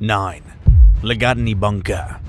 9. Ligatne Bunker.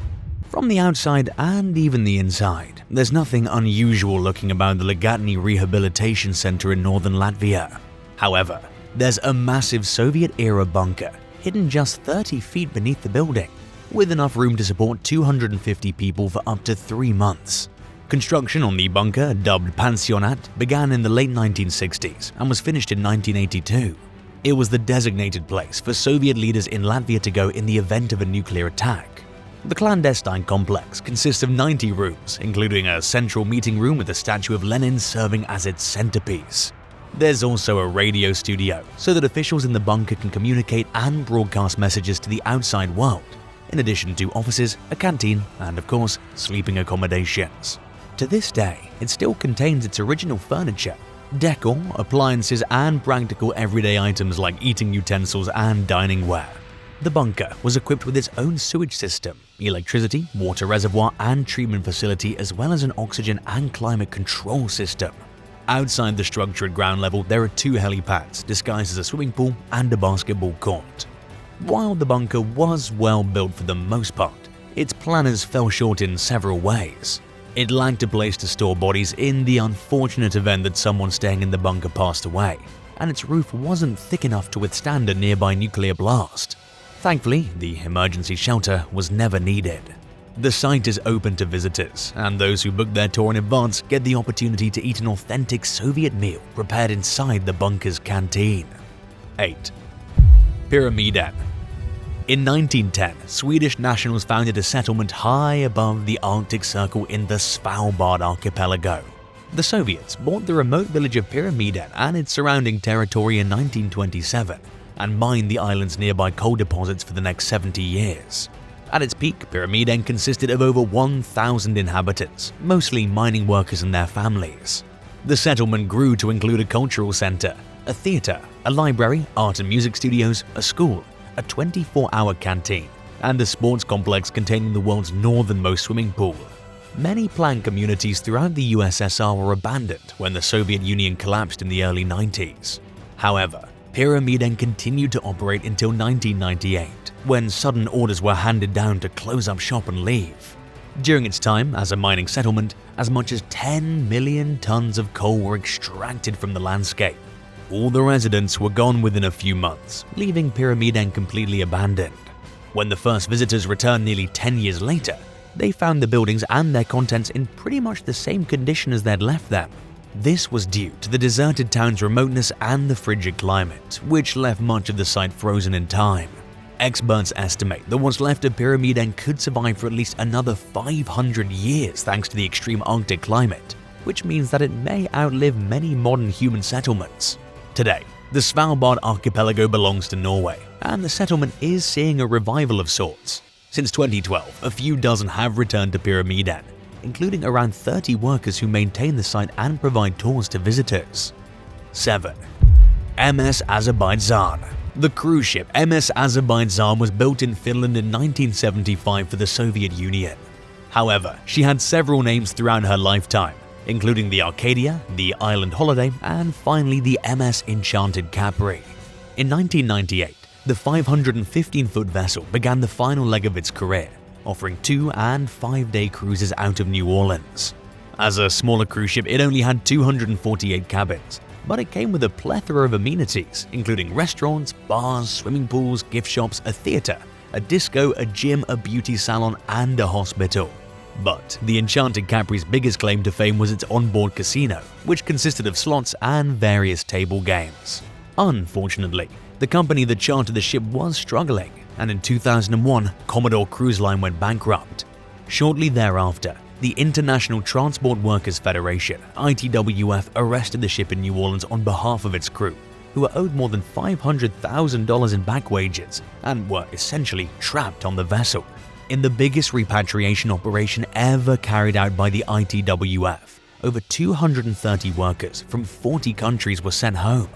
From the outside and even the inside, there's nothing unusual looking about the Ligatne Rehabilitation Center in northern Latvia. However, there's a massive Soviet-era bunker hidden just 30 feet beneath the building, with enough room to support 250 people for up to 3 months. Construction on the bunker, dubbed Pensionat, began in the late 1960s and was finished in 1982. It was the designated place for Soviet leaders in Latvia to go in the event of a nuclear attack. The clandestine complex consists of 90 rooms, including a central meeting room with a statue of Lenin serving as its centerpiece. There's also a radio studio, so that officials in the bunker can communicate and broadcast messages to the outside world, in addition to offices, a canteen, and of course, sleeping accommodations. To this day, it still contains its original furniture, decor, appliances, and practical everyday items like eating utensils and dining ware. The bunker was equipped with its own sewage system, electricity, water reservoir, and treatment facility, as well as an oxygen and climate control system. Outside the structure at ground level, there are 2 helipads disguised as a swimming pool and a basketball court. While the bunker was well built for the most part, its planners fell short in several ways. It lacked a place to store bodies in the unfortunate event that someone staying in the bunker passed away, and its roof wasn't thick enough to withstand a nearby nuclear blast. Thankfully, the emergency shelter was never needed. The site is open to visitors, and those who book their tour in advance get the opportunity to eat an authentic Soviet meal prepared inside the bunker's canteen. 8. Pyramiden. In 1910, Swedish nationals founded a settlement high above the Arctic Circle in the Svalbard archipelago. The Soviets bought the remote village of Pyramiden and its surrounding territory in 1927, and mined the island's nearby coal deposits for the next 70 years. At its peak, Pyramiden consisted of over 1,000 inhabitants, mostly mining workers and their families. The settlement grew to include a cultural center, a theater, a library, art and music studios, a school, a 24-hour canteen, and a sports complex containing the world's northernmost swimming pool. Many planned communities throughout the USSR were abandoned when the Soviet Union collapsed in the early 90s. However, Pyramiden continued to operate until 1998, when sudden orders were handed down to close up shop and leave. During its time as a mining settlement, as much as 10 million tons of coal were extracted from the landscape. All the residents were gone within a few months, leaving Pyramiden completely abandoned. When the first visitors returned nearly 10 years later, they found the buildings and their contents in pretty much the same condition as they'd left them. This was due to the deserted town's remoteness and the frigid climate, which left much of the site frozen in time. Experts estimate that what's left of Pyramiden could survive for at least another 500 years thanks to the extreme Arctic climate, which means that it may outlive many modern human settlements. Today, the Svalbard archipelago belongs to Norway, and the settlement is seeing a revival of sorts. Since 2012, a few dozen have returned to Pyramiden, including around 30 workers who maintain the site and provide tours to visitors. 7. MS Azerbaijan. The cruise ship MS Azerbaijan was built in Finland in 1975 for the Soviet Union. However, she had several names throughout her lifetime, including the Arcadia, the Island Holiday, and finally the MS Enchanted Capri. In 1998, the 515-foot vessel began the final leg of its career, offering 2- and 5-day cruises out of New Orleans. As a smaller cruise ship, it only had 248 cabins, but it came with a plethora of amenities, including restaurants, bars, swimming pools, gift shops, a theater, a disco, a gym, a beauty salon, and a hospital. But the Enchanted Capri's biggest claim to fame was its onboard casino, which consisted of slots and various table games. Unfortunately, the company that chartered the ship was struggling, and in 2001, Commodore Cruise Line went bankrupt. Shortly thereafter, the International Transport Workers Federation (ITWF) arrested the ship in New Orleans on behalf of its crew, who were owed more than $500,000 in back wages and were essentially trapped on the vessel. In the biggest repatriation operation ever carried out by the ITWF, over 230 workers from 40 countries were sent home.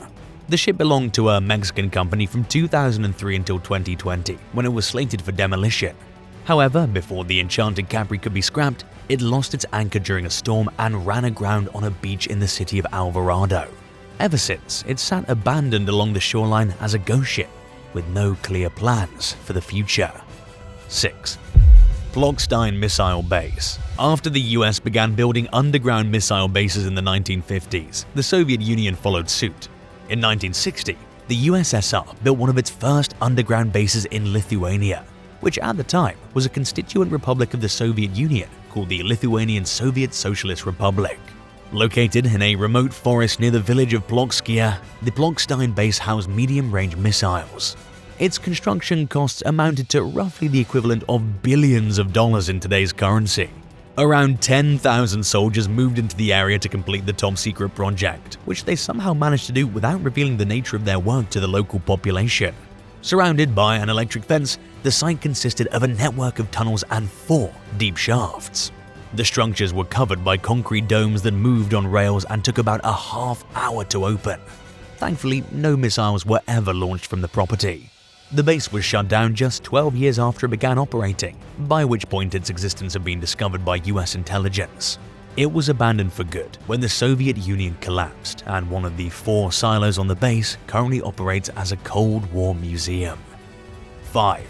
The ship belonged to a Mexican company from 2003 until 2020, when it was slated for demolition. However, before the Enchanted Capri could be scrapped, it lost its anchor during a storm and ran aground on a beach in the city of Alvarado. Ever since, it sat abandoned along the shoreline as a ghost ship, with no clear plans for the future. 6. Plokstine Missile Base. After the US began building underground missile bases in the 1950s, the Soviet Union followed suit. In 1960, the USSR built one of its first underground bases in Lithuania, which at the time was a constituent republic of the Soviet Union called the Lithuanian Soviet Socialist Republic. Located in a remote forest near the village of Plokstine, the Plokstine base housed medium-range missiles. Its construction costs amounted to roughly the equivalent of billions of dollars in today's currency. Around 10,000 soldiers moved into the area to complete the top-secret project, which they somehow managed to do without revealing the nature of their work to the local population. Surrounded by an electric fence, the site consisted of a network of tunnels and 4 deep shafts. The structures were covered by concrete domes that moved on rails and took about a half hour to open. Thankfully, no missiles were ever launched from the property. The base was shut down just 12 years after it began operating, by which point its existence had been discovered by US intelligence. It was abandoned for good when the Soviet Union collapsed, and one of the 4 silos on the base currently operates as a Cold War museum. 5.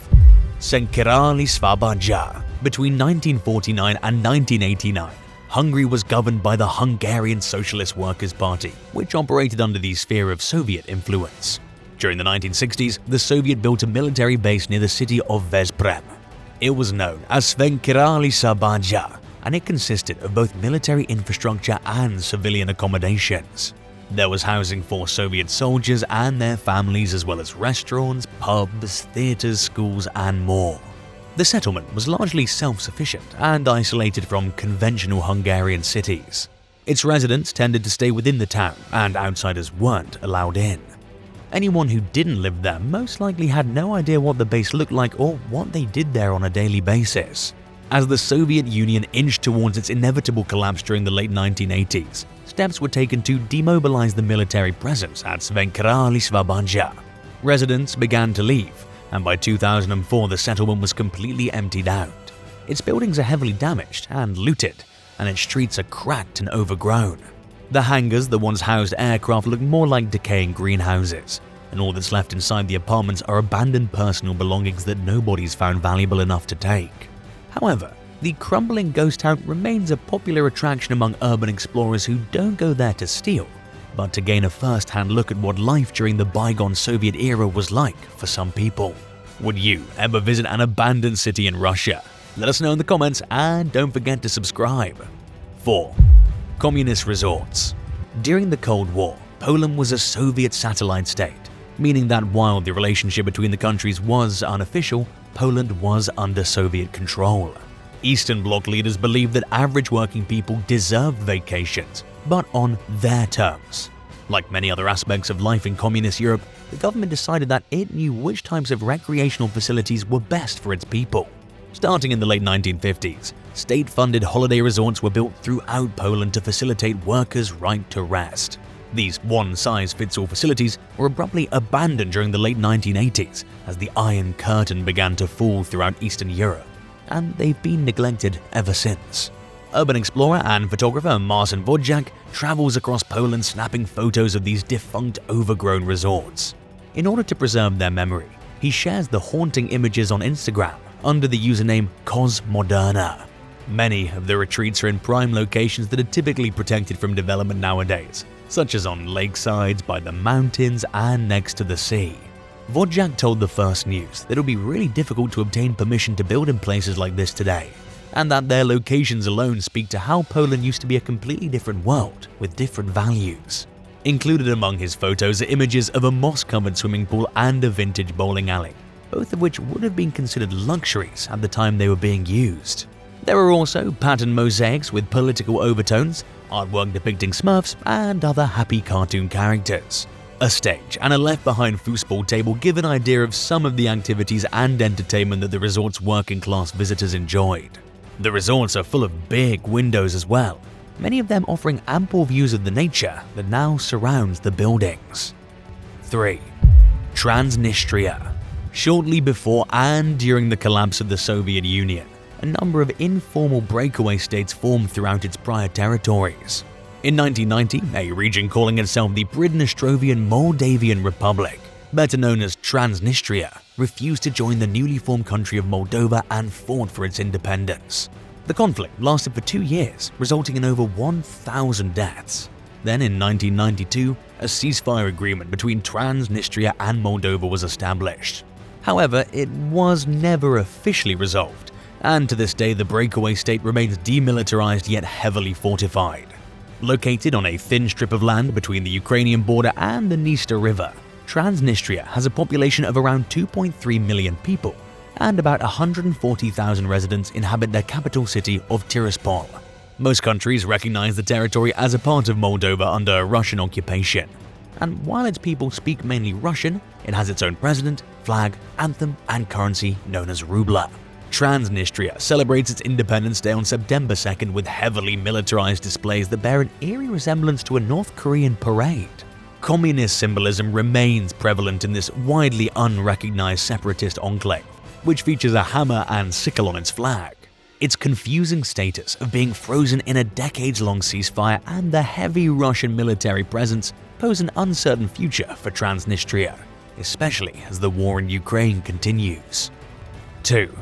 Szentkiraly-szabadja. Between 1949 and 1989, Hungary was governed by the Hungarian Socialist Workers' Party, which operated under the sphere of Soviet influence. During the 1960s, the Soviet built a military base near the city of Veszprém. It was known as Szentkiraly-szabadja, and it consisted of both military infrastructure and civilian accommodations. There was housing for Soviet soldiers and their families, as well as restaurants, pubs, theaters, schools, and more. The settlement was largely self-sufficient and isolated from conventional Hungarian cities. Its residents tended to stay within the town, and outsiders weren't allowed in. Anyone who didn't live there most likely had no idea what the base looked like or what they did there on a daily basis. As the Soviet Union inched towards its inevitable collapse during the late 1980s, steps were taken to demobilize the military presence at Szentkiraly-szabadja. Residents began to leave, and by 2004 the settlement was completely emptied out. Its buildings are heavily damaged and looted, and its streets are cracked and overgrown. The hangars that once housed aircraft look more like decaying greenhouses, and all that's left inside the apartments are abandoned personal belongings that nobody's found valuable enough to take. However, the crumbling ghost town remains a popular attraction among urban explorers who don't go there to steal, but to gain a first-hand look at what life during the bygone Soviet era was like for some people. Would you ever visit an abandoned city in Russia? Let us know in the comments, and don't forget to subscribe. 4. Communist resorts. During the Cold War, Poland was a Soviet satellite state, meaning that while the relationship between the countries was unofficial, Poland was under Soviet control. Eastern Bloc leaders believed that average working people deserved vacations, but on their terms. Like many other aspects of life in communist Europe, the government decided that it knew which types of recreational facilities were best for its people. Starting in the late 1950s, state-funded holiday resorts were built throughout Poland to facilitate workers' right to rest. These one-size-fits-all facilities were abruptly abandoned during the late 1980s as the Iron Curtain began to fall throughout Eastern Europe, and they've been neglected ever since. Urban explorer and photographer Marcin Wojciak travels across Poland snapping photos of these defunct, overgrown resorts. In order to preserve their memory, he shares the haunting images on Instagram under the username Kozmoderna. Many of the retreats are in prime locations that are typically protected from development nowadays, such as on lakesides, by the mountains, and next to the sea. Wojciak told the First News that it would be really difficult to obtain permission to build in places like this today, and that their locations alone speak to how Poland used to be a completely different world with different values. Included among his photos are images of a moss-covered swimming pool and a vintage bowling alley, both of which would have been considered luxuries at the time they were being used. There are also patterned mosaics with political overtones, artwork depicting Smurfs, and other happy cartoon characters. A stage and a left-behind foosball table give an idea of some of the activities and entertainment that the resort's working-class visitors enjoyed. The resorts are full of big windows as well, many of them offering ample views of the nature that now surrounds the buildings. 3. Transnistria. Shortly before and during the collapse of the Soviet Union, a number of informal breakaway states formed throughout its prior territories. In 1990, a region calling itself the Pridnestrovian Moldavian Republic better known as Transnistria, refused to join the newly formed country of Moldova and fought for its independence. The conflict lasted for 2 years, resulting in over 1,000 deaths. Then in 1992, a ceasefire agreement between Transnistria and Moldova was established. However, it was never officially resolved, and to this day the breakaway state remains demilitarized yet heavily fortified. Located on a thin strip of land between the Ukrainian border and the Dniester River, Transnistria has a population of around 2.3 million people, and about 140,000 residents inhabit their capital city of Tiraspol. Most countries recognize the territory as a part of Moldova under Russian occupation. And while its people speak mainly Russian, it has its own president, flag, anthem, and currency known as rubla. Transnistria celebrates its Independence Day on September 2nd with heavily militarized displays that bear an eerie resemblance to a North Korean parade. Communist symbolism remains prevalent in this widely unrecognized separatist enclave, which features a hammer and sickle on its flag. Its confusing status of being frozen in a decades-long ceasefire and the heavy Russian military presence pose an uncertain future for Transnistria, especially as the war in Ukraine continues. 2.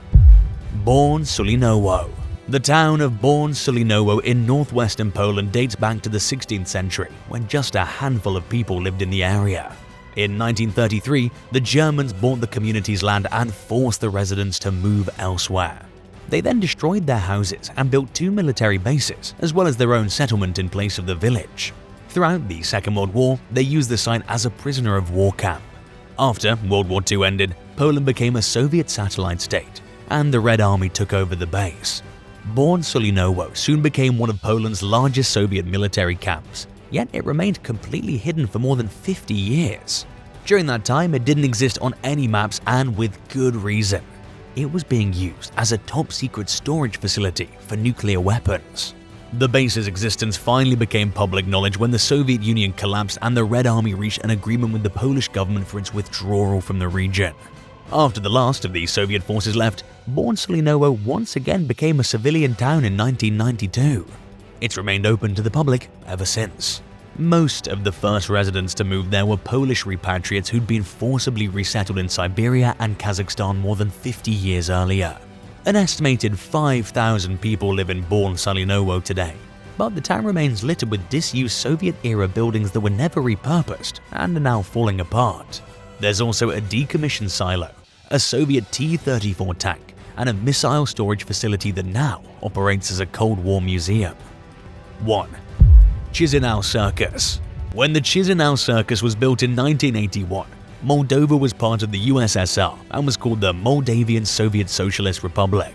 Borne Sulinowo. The town of Borne Sulinowo in northwestern Poland dates back to the 16th century, when just a handful of people lived in the area. In 1933, the Germans bought the community's land and forced the residents to move elsewhere. They then destroyed their houses and built 2 military bases, as well as their own settlement in place of the village. Throughout the Second World War, they used the site as a prisoner of war camp. After World War II ended, Poland became a Soviet satellite state, and the Red Army took over the base. Borne Sulinowo soon became one of Poland's largest Soviet military camps, yet it remained completely hidden for more than 50 years. During that time, it didn't exist on any maps, and with good reason. It was being used as a top-secret storage facility for nuclear weapons. The base's existence finally became public knowledge when the Soviet Union collapsed and the Red Army reached an agreement with the Polish government for its withdrawal from the region. After the last of the Soviet forces left, Borne Sulinowo once again became a civilian town in 1992. It's remained open to the public ever since. Most of the first residents to move there were Polish repatriates who'd been forcibly resettled in Siberia and Kazakhstan more than 50 years earlier. An estimated 5,000 people live in Borne Sulinowo today, but the town remains littered with disused Soviet-era buildings that were never repurposed and are now falling apart. There's also a decommissioned silo, a Soviet T-34 tank, and a missile storage facility that now operates as a Cold War museum. 1. Chisinau Circus. When the Chisinau Circus was built in 1981, Moldova was part of the USSR and was called the Moldavian Soviet Socialist Republic.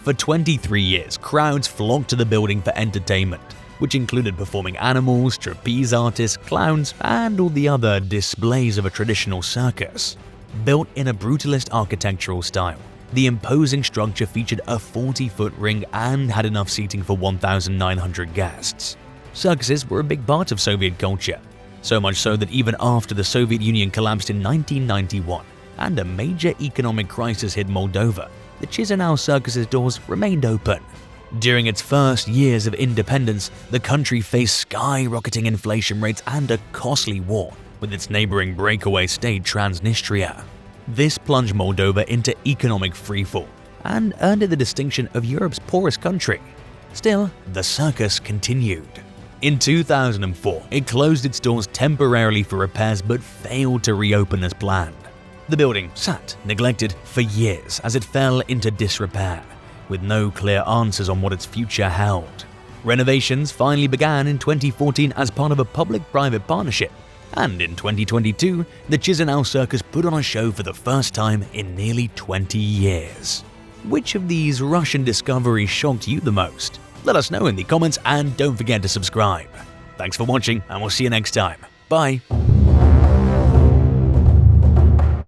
For 23 years, crowds flocked to the building for entertainment, which included performing animals, trapeze artists, clowns, and all the other displays of a traditional circus. Built in a brutalist architectural style, the imposing structure featured a 40-foot ring and had enough seating for 1,900 guests. Circuses were a big part of Soviet culture, so much so that even after the Soviet Union collapsed in 1991 and a major economic crisis hit Moldova, the Chisinau Circus's doors remained open. During its first years of independence, the country faced skyrocketing inflation rates and a costly war with its neighboring breakaway state Transnistria. This plunged Moldova into economic freefall and earned it the distinction of Europe's poorest country. Still, the circus continued. In 2004, it closed its doors temporarily for repairs but failed to reopen as planned. The building sat neglected for years as it fell into disrepair, with no clear answers on what its future held. Renovations finally began in 2014 as part of a public-private partnership, and in 2022, the Chisinau Circus put on a show for the first time in nearly 20 years. Which of these Russian discoveries shocked you the most? Let us know in the comments and don't forget to subscribe. Thanks for watching and we'll see you next time. Bye!